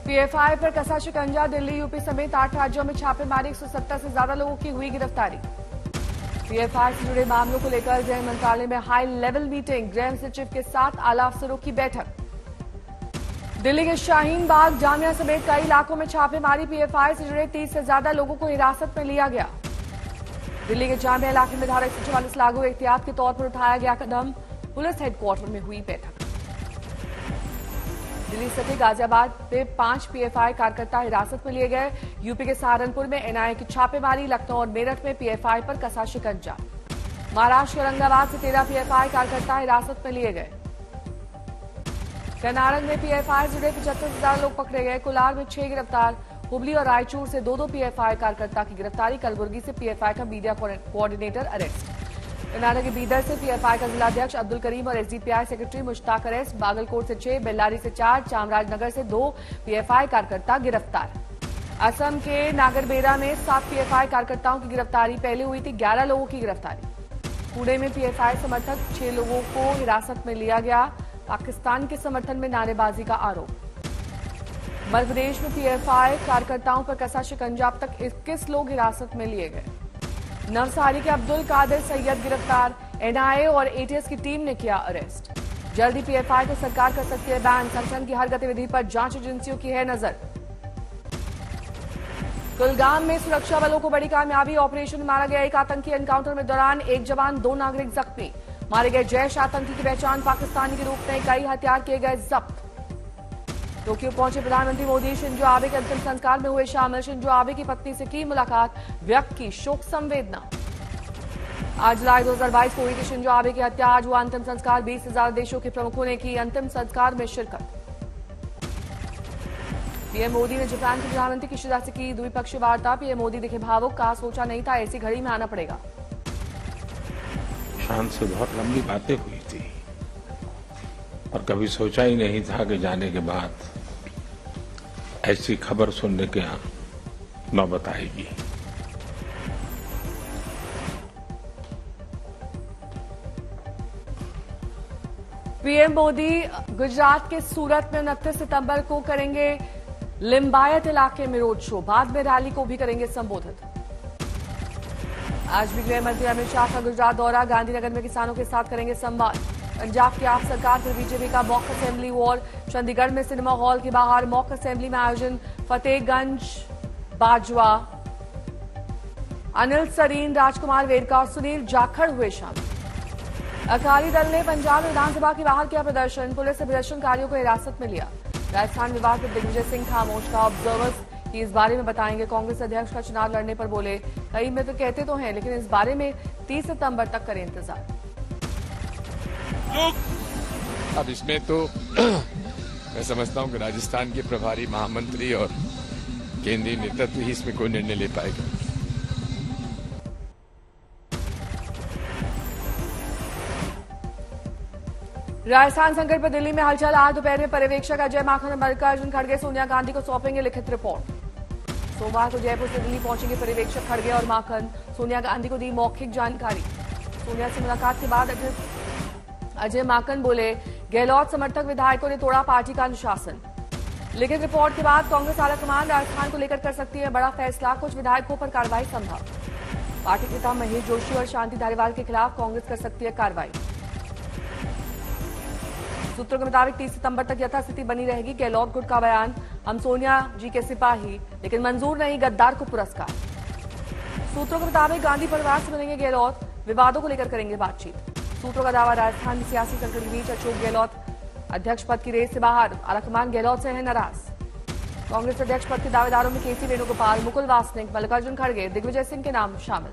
PFI पर कसा शिकंजा। दिल्ली, यूपी समेत 8 राज्यों में छापेमारी, 170 से ज्यादा लोगों की हुई गिरफ्तारी। पीएफआई से जुड़े मामलों को लेकर गृह मंत्रालय में हाई लेवल मीटिंग, गृह सचिव के साथ आला अफसरों की बैठक। दिल्ली के शाहीन बाग, जामिया समेत कई इलाकों में छापेमारी, पीएफआई से जुड़े 30 से ज्यादा लोगों को हिरासत में लिया गया। दिल्ली के जामिया इलाके में धारा 144 लागू, एहतियात के तौर पर उठाया गया कदम, पुलिस हेडक्वार्टर में हुई बैठक। दिल्ली सहित गाजियाबाद में 5 पीएफआई कार्यकर्ता हिरासत में लिए गए। यूपी के सहारनपुर में एनआईए की छापेमारी, लखनऊ और मेरठ में पीएफआई पर कसा शिकंजा। महाराष्ट्र के औरंगाबाद से 13 पीएफआई कार्यकर्ता हिरासत में लिए गए। कर्नाटक में पीएफआई से जुड़े 75,000 लोग पकड़े गए। कोलार में 6 गिरफ्तार। हुबली और रायचूर से 2-2 पीएफआई कार्यकर्ता की गिरफ्तारी। कलबुर्गी से पीएफआई का मीडिया कोऑर्डिनेटर अरेस्ट। कर्नाटक के बीदर से पीएफआई का जिलाध्यक्ष अब्दुल करीम और SDPI secretary Mushtaq arrest. Bagalkot से 6, बेल्लारी से 4, चामराजनगर से 2 पीएफआई कार्यकर्ता गिरफ्तार। असम के नागरबेरा में 7 पीएफआई कार्यकर्ताओं की गिरफ्तारी पहले हुई थी, 11 लोगों की गिरफ्तारी। पुणे में पीएफआई समर्थक 6 लोगों को हिरासत में लिया गया, पाकिस्तान के समर्थन में नारेबाजी का आरोप। मध्य प्रदेश में पीएफआई कार्यकर्ताओं पर कसा शिकंजा, अब तक 21 लोग हिरासत में लिए गए। नवसारी के अब्दुल कादिर सैयद गिरफ्तार, एनआईए और एटीएस की टीम ने किया अरेस्ट। जल्दी पीएफआई को सरकार कर सकती है बैन, संगठन की हर गतिविधि पर जांच एजेंसियों की है नजर। कुलगाम में सुरक्षा बलों को बड़ी कामयाबी, ऑपरेशन में मारा गया एक आतंकी। एनकाउंटर में दौरान 1 जवान 2 नागरिक जख्मी। मारे गए जैश आतंकी की पहचान पाकिस्तानी के रूप में, कई हथियार किए गए जब्त। टोक्यो पहुंचे प्रधानमंत्री मोदी, शिंजो आबे के अंतिम संस्कार में हुए शामिल। शिंजो आबे की पत्नी से की मुलाकात, व्यक्त की शोक संवेदना। 8 जुलाई 2022 को हुई थी शिंजो आबे की हत्या, आज हुआ अंतिम संस्कार। 20 से ज्यादा देशों के प्रमुखों ने की अंतिम संस्कार में शिरकत। पीएम मोदी ने जापान के प्रधानमंत्री किशिदा से की द्विपक्षीय वार्ता। पीएम मोदी दिखे भावुक, कहा सोचा नहीं था ऐसी घड़ी में आना पड़ेगा। शान से बहुत लंबी बातें हुई थी और कभी सोचा ही नहीं था कि जाने के बाद ऐसी खबर सुनने के यहाँ नौबत आएगी। पीएम मोदी गुजरात के सूरत में 29 सितंबर को करेंगे लिंबायत इलाके में रोड शो, बाद में रैली को भी करेंगे संबोधित। आज भी गृह मंत्री अमित शाह का गुजरात दौरा, गांधीनगर में किसानों के साथ करेंगे संवाद। पंजाब की आप सरकार पर बीजेपी का मॉक असेंबली वॉर, चंडीगढ़ में सिनेमा हॉल के बाहर मॉक असेंबली में आयोजन। फतेहगंज बाजवा, अनिल सरीन, राजकुमार वेरका और सुनील जाखड़ हुए शामिल। अकाली दल ने पंजाब विधानसभा के बाहर किया प्रदर्शन, पुलिस ने प्रदर्शनकारियों को हिरासत में लिया। राजस्थान विभाग के दिग्विजय सिंह खामोश, का ऑब्जर्वर्स की इस बारे में बताएंगे। कांग्रेस अध्यक्ष का चुनाव लड़ने पर बोले, कई मित्र कहते तो हैं लेकिन इस बारे में 30 सितंबर तक करें इंतजार। अब इसमें तो मैं समझता हूं कि राजस्थान के प्रभारी महामंत्री और केंद्रीय नेतृत्व ही इसमें कोई निर्णय ले पाएगा। राजस्थान संकट पर दिल्ली में हलचल, आज दोपहर में पर्यवेक्षक अजय माकन और मल्लिकार्जुन खड़गे सोनिया गांधी को सौंपेंगे लिखित रिपोर्ट। सोमवार को जयपुर से दिल्ली पहुंचेंगे पर्यवेक्षक खड़गे और माकन, सोनिया गांधी को दी मौखिक जानकारी। सोनिया से मुलाकात के बाद अजय माकन बोले, गहलोत समर्थक विधायकों ने तोड़ा पार्टी का अनुशासन। लिखित रिपोर्ट के बाद कांग्रेस आलाकमान राजस्थान को लेकर कर सकती है बड़ा फैसला, कुछ विधायकों पर कार्रवाई संभव। पार्टी नेता महेश जोशी और शांति धारीवाल के खिलाफ कांग्रेस कर सकती है कार्रवाई। सूत्रों के मुताबिक 30 सितंबर तक यथास्थिति बनी रहेगी। गहलोत गुट का बयान, हम सोनिया जी के सिपाही लेकिन मंजूर नहीं गद्दार को पुरस्कार। सूत्रों के मुताबिक गांधी परिवार से मिलेंगे गहलोत, विवादों को लेकर करेंगे बातचीत। सूत्रों का दावा, राजस्थान में सियासी संकट के बीच अशोक गहलोत अध्यक्ष पद की रेस से बाहर, आलाकमान गहलोत से है नाराज। कांग्रेस अध्यक्ष पद के दावेदारों में केसी वेणुगोपाल, मुकुल वासनिक, मल्लिकार्जुन खड़गे, दिग्विजय सिंह के नाम शामिल।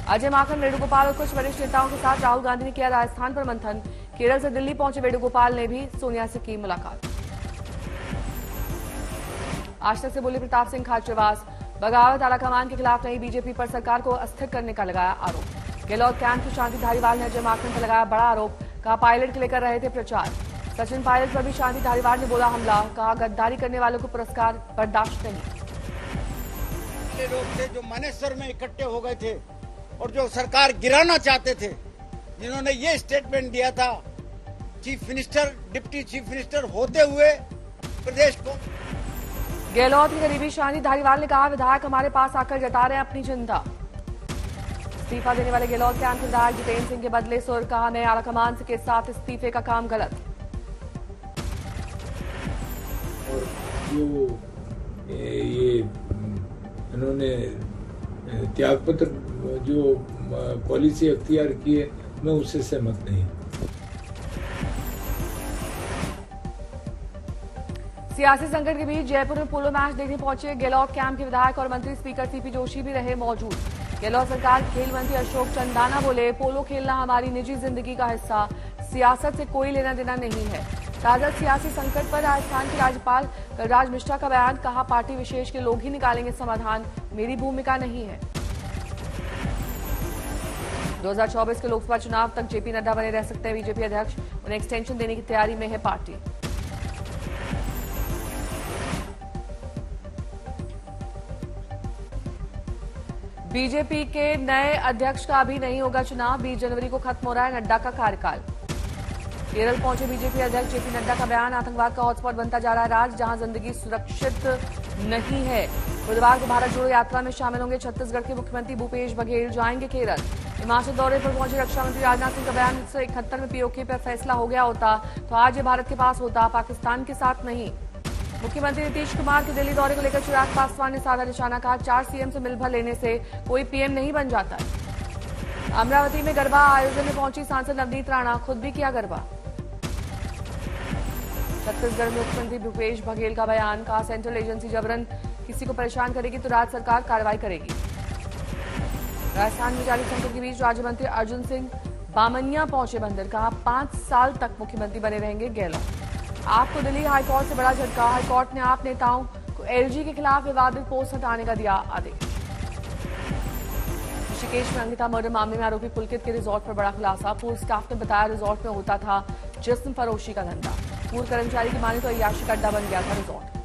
अजय माकन, वेणुगोपाल और कुछ वरिष्ठ नेताओं के साथ राहुल गांधी ने किया राजस्थान पर मंथन। केरल से दिल्ली पहुंचे वेणुगोपाल ने भी सोनिया से की मुलाकात। आज तक से बोले प्रताप सिंह खाचरवास, बगावत आलाकमान के खिलाफ नहीं, बीजेपी पर सरकार को अस्थिर करने का लगाया आरोप। गहलोत कैंप की शांति धारीवाल ने अजय माकन पर लगाया बड़ा आरोप, कहा पायलट के लेकर रहे थे प्रचार। सचिन पायलट पर भी शांति धारीवाल ने बोला हमला, कहा गद्दारी करने वालों को पुरस्कार बर्दाश्त नहीं। लोग थे जो मानेसर में इकट्ठे हो गए थे और जो सरकार गिराना चाहते थे, जिन्होंने ये स्टेटमेंट दिया था, chief minister, deputy chief minister होते हुए प्रदेश को गहलोत की करीबी शानी धारीवाल ने कहा, विधायक हमारे पास आकर जता रहे हैं अपनी चिंता। इस्तीफा देने वाले गहलोत कैंप के विधायक जितेंद्र सिंह के बदले सुर, कहा नए आलाकमान के साथ इस्तीफे का काम गलत। और जो ये इन्होंने त्यागपत्र जो पॉलिसी अख्तियार की है, मैं उससे सहमत नहीं। सियासी संकट के बीच जयपुर में पोलो मैच देखने पहुंचे गहलोत कैंप के विधायक और मंत्री स्पीकर सीपी जोशी भी रहे मौजूद। गहलोत सरकार खेल मंत्री अशोक चंदाना बोले, पोलो खेलना हमारी निजी जिंदगी का हिस्सा, सियासत से कोई लेना देना नहीं है। ताजा सियासी संकट पर राजस्थान के राज्यपाल कलराज मिश्रा का बयान, कहा पार्टी विशेष के लोग ही निकालेंगे समाधान, मेरी भूमिका नहीं है। 2024 के लोकसभा चुनाव तक जेपी नड्डा बने रह सकते हैं बीजेपी अध्यक्ष, उन्हें एक्सटेंशन देने की तैयारी में है पार्टी। बीजेपी के नए अध्यक्ष का अभी नहीं होगा चुनाव, 20 जनवरी को खत्म हो रहा है नड्डा का कार्यकाल। केरल पहुंचे बीजेपी अध्यक्ष जेपी नड्डा का बयान, आतंकवाद का हॉटस्पॉट बनता जा रहा है राज्य, जहां जिंदगी सुरक्षित नहीं है। बुधवार को भारत जोड़ो यात्रा में शामिल होंगे छत्तीसगढ़ के मुख्यमंत्री भूपेश बघेल, जाएंगे केरल। हिमाचल दौरे पर पहुंचे रक्षा मंत्री राजनाथ सिंह का बयान, 1971 में पीओके पर फैसला हो गया होता तो आज ये भारत के पास होता, पाकिस्तान के साथ नहीं। मुख्यमंत्री नीतीश कुमार के दिल्ली दौरे को लेकर चिराग पासवान ने साधा निशाना, कहा 4 सीएम से मिलभर लेने से कोई पीएम नहीं बन जाता। अमरावती में गरबा आयोजन में पहुंची सांसद नवनीत राणा, खुद भी किया गरबा। छत्तीसगढ़ में मुख्यमंत्री भूपेश बघेल का बयान, कहा सेंट्रल एजेंसी जबरन किसी को परेशान करेगी तो राज्य सरकार कार्रवाई करेगी। राजस्थान में जारी संकट के बीच राज्य मंत्री अर्जुन सिंह बामनिया पहुंचे बंदर, कहा 5 साल तक मुख्यमंत्री बने रहेंगे गहलोत। आपको दिल्ली हाईकोर्ट से बड़ा झटका, हाईकोर्ट ने आप नेताओं को एलजी के खिलाफ विवादित पोस्ट हटाने का दिया आदेश। ऋषिकेश में अंकिता मर्डर मामले में आरोपी पुलकित के रिजॉर्ट पर बड़ा खुलासा, पूर्व स्टाफ ने बताया रिजॉर्ट में होता था जिस्म फरोशी का धंधा। पूर्व कर्मचारी की माने तो अय्याशी का अड्डा बन गया था रिजॉर्ट।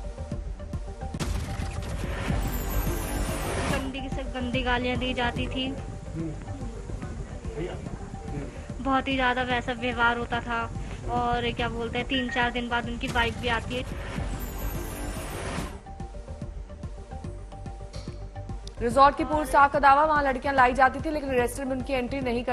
गंदी गालियां दी जाती थी, बहुत ही ज्यादा वैसा व्यवहार होता था, और क्या बोलते हैं 3-4 दिन बाद उनकी बाइक भी आती है। रिजॉर्ट की पूर्व स्टाफ का दावा, वहां लड़कियां लाई जाती थी लेकिन रेस्टोरेंट में उनकी एंट्री नहीं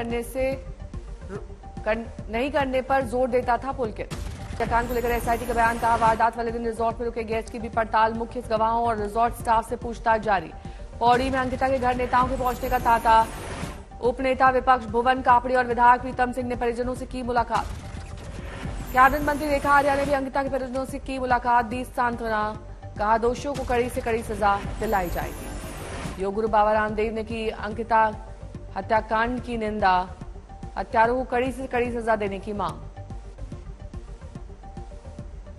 करने पर जोर देता था पुलकित। हत्याकांड को लेकर एसआईटी का बयान, कहा वारदात वाले दिन रिजॉर्ट में रुके गेस्ट की भी पड़ताल, मुख्य गवाहों और रिजॉर्ट स्टाफ से पूछताछ जारी। पौड़ी में अंकिता के घर नेताओं के पहुंचने का तांता, उपनेता विपक्ष भुवन कापड़ी और विधायक प्रीतम सिंह ने परिजनों से की मुलाकात। कैबिनेट मंत्री रेखा आर्या ने भी अंकिता के परिजनों से की मुलाकात, दी सांत्वना, कहा दोषियों को कड़ी से कड़ी सजा दिलाई जाएगी। योग गुरु बाबा रामदेव ने की अंकिता हत्याकांड की निंदा, हत्यारों को कड़ी से कड़ी सजा देने की मांग।